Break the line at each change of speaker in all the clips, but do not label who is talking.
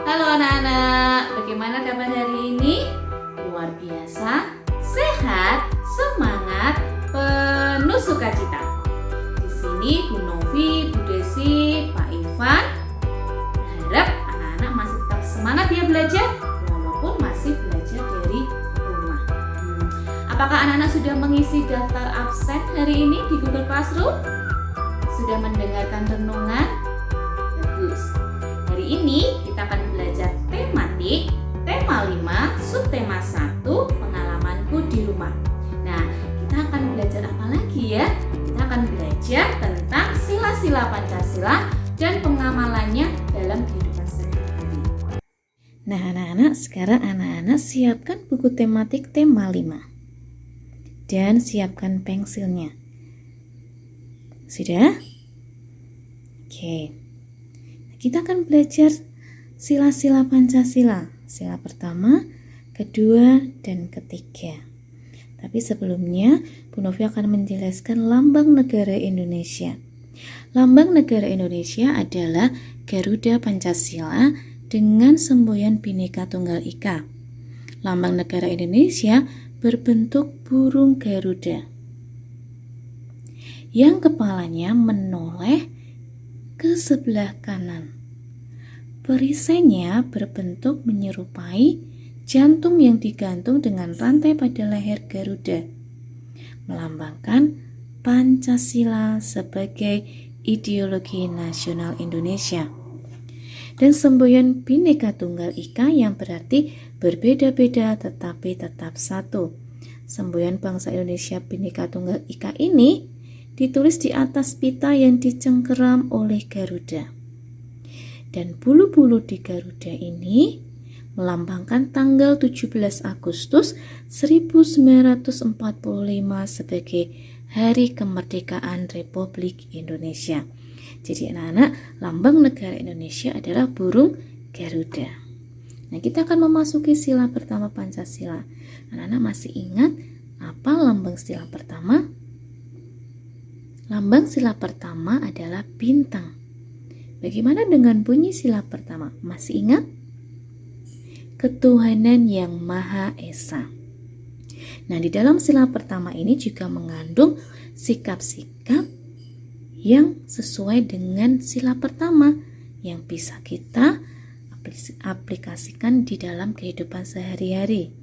Halo anak-anak, bagaimana kabar hari ini? Luar biasa, sehat, semangat, penuh sukacita. Di sini Bu Novi, Bu Desi, Pak Ivan harap anak-anak masih tetap semangat ya belajar, walaupun masih belajar dari rumah. Apakah anak-anak sudah mengisi daftar absen hari ini di Google Classroom? Sudah mendengarkan renungan? Bagus. Hari ini kita akan belajar tematik, tema 5, subtema 1, pengalamanku di rumah. Nah, kita akan belajar apa lagi ya? Kita akan belajar tentang sila-sila Pancasila dan pengamalannya dalam kehidupan sehari-hari. Nah, anak-anak, sekarang anak-anak siapkan buku tematik tema 5. Dan siapkan pensilnya. Sudah? Oke. Kita akan belajar sila-sila Pancasila. Sila pertama, kedua, dan ketiga. Tapi sebelumnya, Bu Novi akan menjelaskan lambang negara Indonesia. Lambang negara Indonesia adalah Garuda Pancasila dengan semboyan Bhinneka Tunggal Ika. Lambang negara Indonesia berbentuk burung Garuda, yang kepalanya menoleh ke sebelah kanan. Perisainya berbentuk menyerupai jantung yang digantung dengan rantai pada leher Garuda, melambangkan Pancasila sebagai ideologi nasional Indonesia. Dan semboyan Bhinneka Tunggal Ika yang berarti berbeda-beda tetapi tetap satu. Semboyan bangsa Indonesia Bhinneka Tunggal Ika ini ditulis di atas pita yang dicengkeram oleh Garuda. Dan bulu-bulu di Garuda ini melambangkan tanggal 17 Agustus 1945 sebagai Hari Kemerdekaan Republik Indonesia. Jadi anak-anak, lambang negara Indonesia adalah burung Garuda. Nah, kita akan memasuki sila pertama Pancasila. Anak-anak masih ingat apa lambang sila pertama? Lambang sila pertama adalah bintang. Bagaimana dengan bunyi sila pertama? Masih ingat? Ketuhanan yang Maha Esa. Nah, di dalam sila pertama ini juga mengandung sikap-sikap yang sesuai dengan sila pertama yang bisa kita aplikasikan di dalam kehidupan sehari-hari.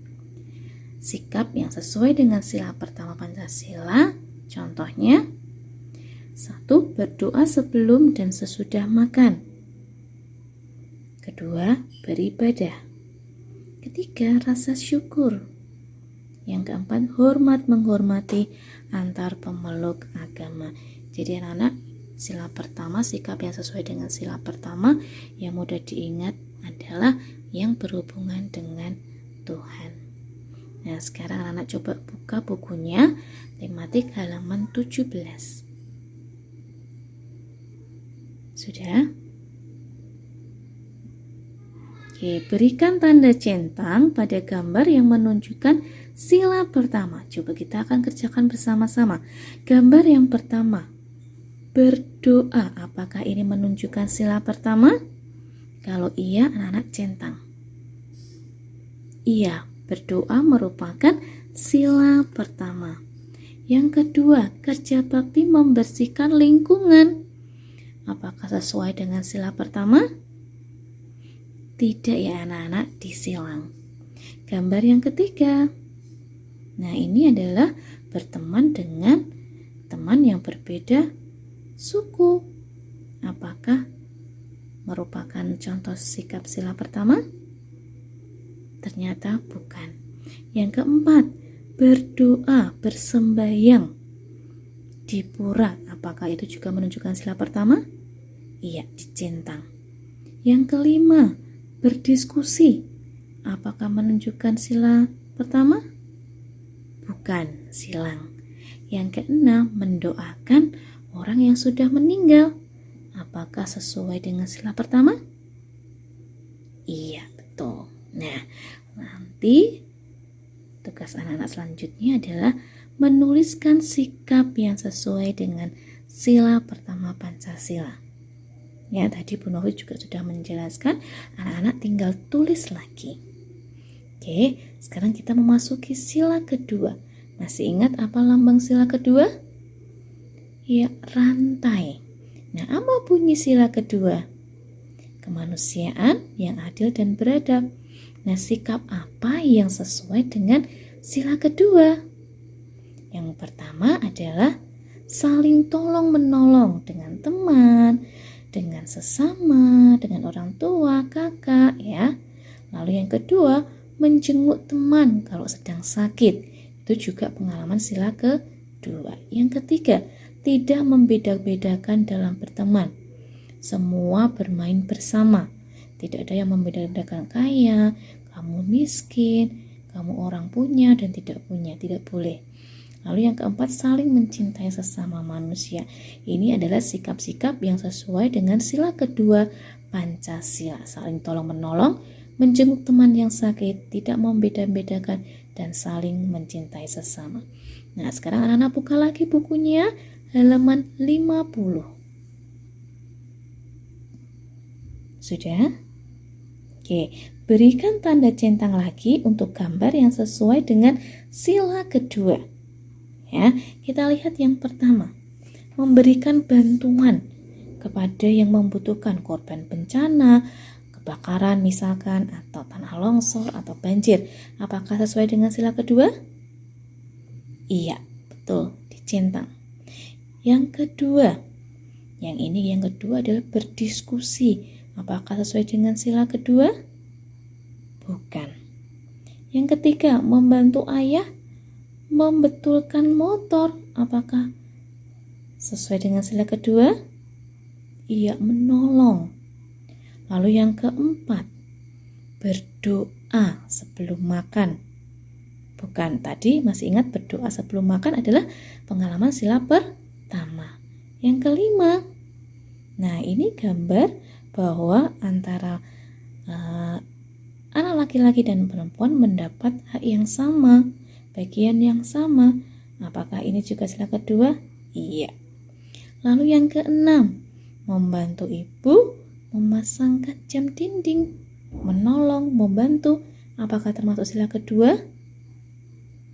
Sikap yang sesuai dengan sila pertama Pancasila, contohnya 1. Berdoa sebelum dan sesudah makan. 2. Beribadah. 3. Rasa syukur. Yang keempat, hormat menghormati antar pemeluk agama. Jadi anak-anak, sila pertama, sikap yang sesuai dengan sila pertama yang mudah diingat adalah yang berhubungan dengan Tuhan. Nah, sekarang anak-anak coba buka bukunya, tematik halaman 17. Sudah? Oke, berikan tanda centang pada gambar yang menunjukkan sila pertama. Coba kita akan kerjakan bersama-sama. Gambar yang pertama, berdoa. Apakah ini menunjukkan sila pertama? Kalau iya, anak-anak centang. Iya, berdoa merupakan sila pertama. Yang kedua, kerja bakti membersihkan lingkungan. Apakah sesuai dengan sila pertama? Tidak ya anak-anak, disilang. Gambar yang ketiga. Nah, ini adalah berteman dengan teman yang berbeda suku. Apakah merupakan contoh sikap sila pertama? Ternyata bukan. Yang keempat, berdoa, bersembahyang di pura. Apakah itu juga menunjukkan sila pertama? Iya, dicentang. Yang kelima, berdiskusi. Apakah menunjukkan sila pertama? Bukan, silang. Yang keenam, mendoakan orang yang sudah meninggal. Apakah sesuai dengan sila pertama? Iya, betul. Nah, nanti tugas anak-anak selanjutnya adalah menuliskan sikap yang sesuai dengan sila pertama Pancasila. Ya, tadi Bu Novi juga sudah menjelaskan, anak-anak tinggal tulis lagi. Oke, sekarang kita memasuki sila kedua. Masih ingat apa lambang sila kedua? Ya, rantai. Nah, apa bunyi sila kedua? Kemanusiaan yang adil dan beradab. Nah, sikap apa yang sesuai dengan sila kedua? Yang pertama adalah saling tolong-menolong dengan teman, dengan sesama, dengan orang tua, kakak, ya. Lalu yang kedua, menjenguk teman kalau sedang sakit. Itu juga pengalaman sila kedua. Yang ketiga, tidak membeda-bedakan dalam berteman. Semua bermain bersama. Tidak ada yang membeda-bedakan kaya, kamu miskin, kamu orang punya dan tidak punya. Tidak boleh. Lalu yang keempat, saling mencintai sesama manusia. Ini adalah sikap-sikap yang sesuai dengan sila kedua Pancasila. Saling tolong-menolong, menjenguk teman yang sakit, tidak membeda-bedakan, dan saling mencintai sesama. Nah, sekarang anak-anak buka lagi bukunya, halaman 50. Sudah? Oke, berikan tanda centang lagi untuk gambar yang sesuai dengan sila kedua. Ya, kita lihat yang pertama, memberikan bantuan kepada yang membutuhkan, korban bencana, kebakaran misalkan, atau tanah longsor atau banjir. Apakah sesuai dengan sila kedua? Iya, betul, dicentang. Yang kedua, yang kedua adalah berdiskusi. Apakah sesuai dengan sila kedua? Bukan. Yang ketiga, membantu ayah membetulkan motor. Apakah sesuai dengan sila kedua? Iya, menolong. Lalu yang keempat, berdoa sebelum makan. Bukan, tadi masih ingat berdoa sebelum makan adalah pengalaman sila pertama. Yang kelima, nah ini gambar bahwa antara anak laki-laki dan perempuan mendapat hak yang sama, bagian yang sama. Apakah ini juga sila kedua? Iya. Lalu yang keenam, membantu ibu memasangkan jam dinding, menolong, membantu. Apakah termasuk sila kedua?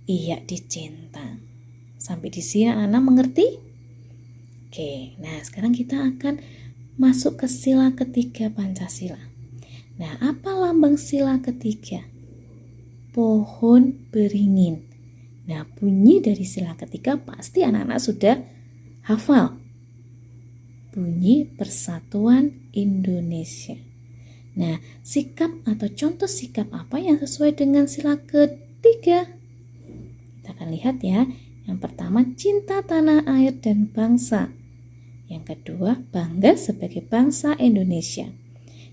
Iya, dicentang. Sampai di sini anak mengerti? Oke, nah sekarang kita akan masuk ke sila ketiga Pancasila. Nah, apa lambang sila ketiga? Pohon beringin. Nah, bunyi dari sila ketiga pasti anak-anak sudah hafal. Bunyi Persatuan Indonesia. Nah, sikap atau contoh sikap apa yang sesuai dengan sila ketiga? Kita akan lihat ya. Yang pertama, cinta tanah air dan bangsa. Yang kedua, bangga sebagai bangsa Indonesia.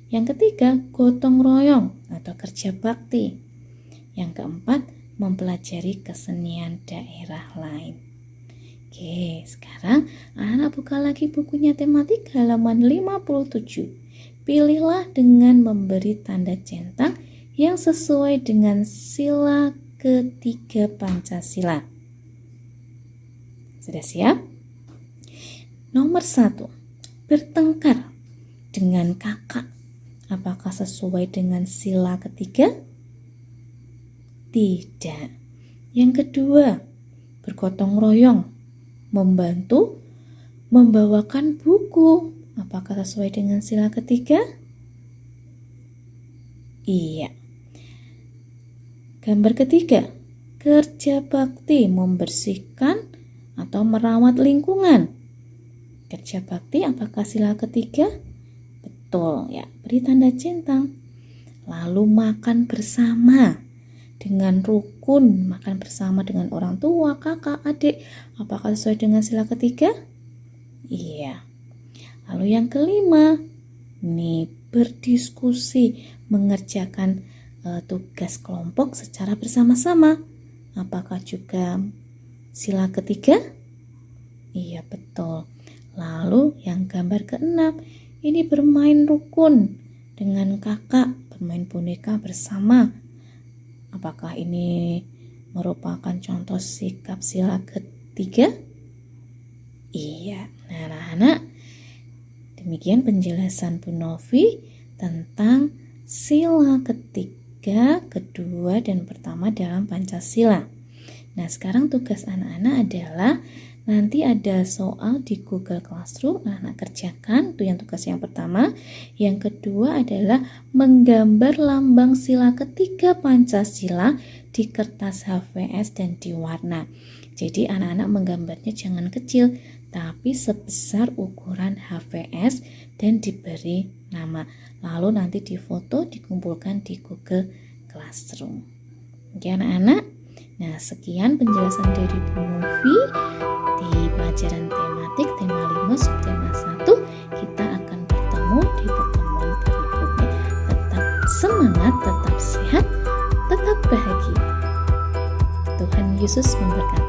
Yang ketiga, gotong royong atau kerja bakti. Yang keempat, mempelajari kesenian daerah lain. Oke, sekarang anak buka lagi bukunya tematik halaman 57. Pilihlah dengan memberi tanda centang yang sesuai dengan sila ketiga Pancasila. Sudah siap? Nomor 1, bertengkar dengan kakak. Apakah sesuai dengan sila ketiga? Tidak. Yang kedua, bergotong royong, membantu, membawakan buku. Apakah sesuai dengan sila ketiga? Iya. Gambar ketiga, kerja bakti, membersihkan atau merawat lingkungan. Kerja bakti apakah sila ketiga? Betul ya, beri tanda centang. Lalu makan bersama dengan rukun, makan bersama dengan orang tua, kakak, adik. Apakah sesuai dengan sila ketiga? Iya. Lalu yang kelima, nih berdiskusi, mengerjakan tugas kelompok secara bersama-sama. Apakah juga sila ketiga? Iya, betul. Lalu yang gambar keenam, ini bermain rukun dengan kakak, bermain boneka bersama. Apakah ini merupakan contoh sikap sila ketiga? Iya. Nah, anak-anak, demikian
Demikian penjelasan Bu Novi tentang sila ketiga, kedua, dan pertama dalam Pancasila. Nah, sekarang tugas anak-anak adalah nanti ada soal di Google Classroom, anak-anak kerjakan, itu yang tugas yang pertama. Yang kedua adalah menggambar lambang sila ketiga Pancasila di kertas HVS dan diwarna. Jadi anak-anak menggambarnya jangan kecil, tapi sebesar ukuran HVS dan diberi nama. Lalu nanti difoto, dikumpulkan di Google Classroom. Oke anak-anak, nah sekian penjelasan dari Bu Novi di pelajaran tematik tema 5 subtema 1. Kita akan bertemu di pertemuan berikutnya. Tetap semangat, tetap sehat, tetap bahagia. Tuhan Yesus memberkati.